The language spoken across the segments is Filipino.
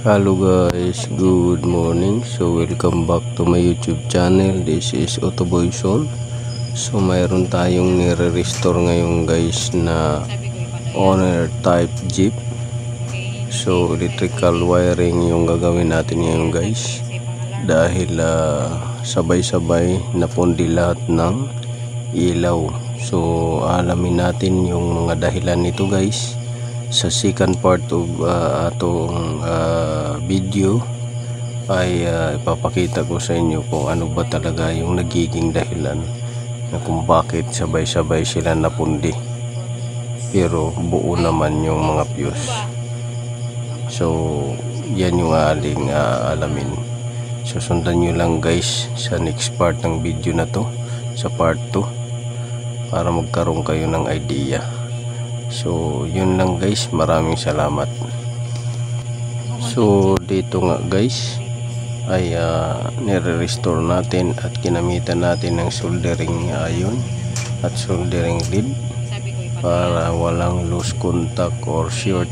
Hello guys, good morning. So welcome back to my YouTube channel. This is Autoboyson. So mayroon tayong nire-restore ngayon guys na owner type Jeep. So electrical wiring yung gagawin natin ngayon guys, dahil sabay-sabay napundi lahat ng ilaw. So alamin natin yung mga dahilan nito guys. Sa second part of atong video ay ipapakita ko sa inyo kung ano ba talaga yung nagiging dahilan na kung bakit sabay-sabay sila napundi pero buo naman yung mga fuse. So yan yung aling alamin. So sundan nyo lang guys sa next part ng video na to, sa part 2, para magkaroon kayo ng idea. So yun lang guys, maraming salamat. So dito nga guys ay nire-restore natin at kinamitan natin ng soldering iron at soldering lead para walang loose contact or short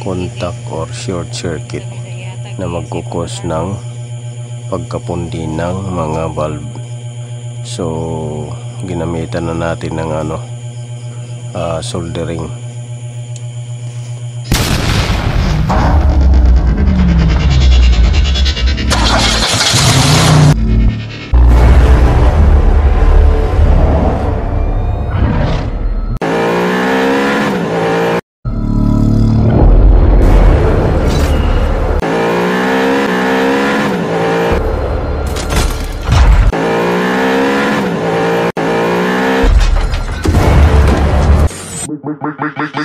contact or short circuit na magkukos ng pagkapundi ng mga valve. So ginamitan na natin ng soldering. Make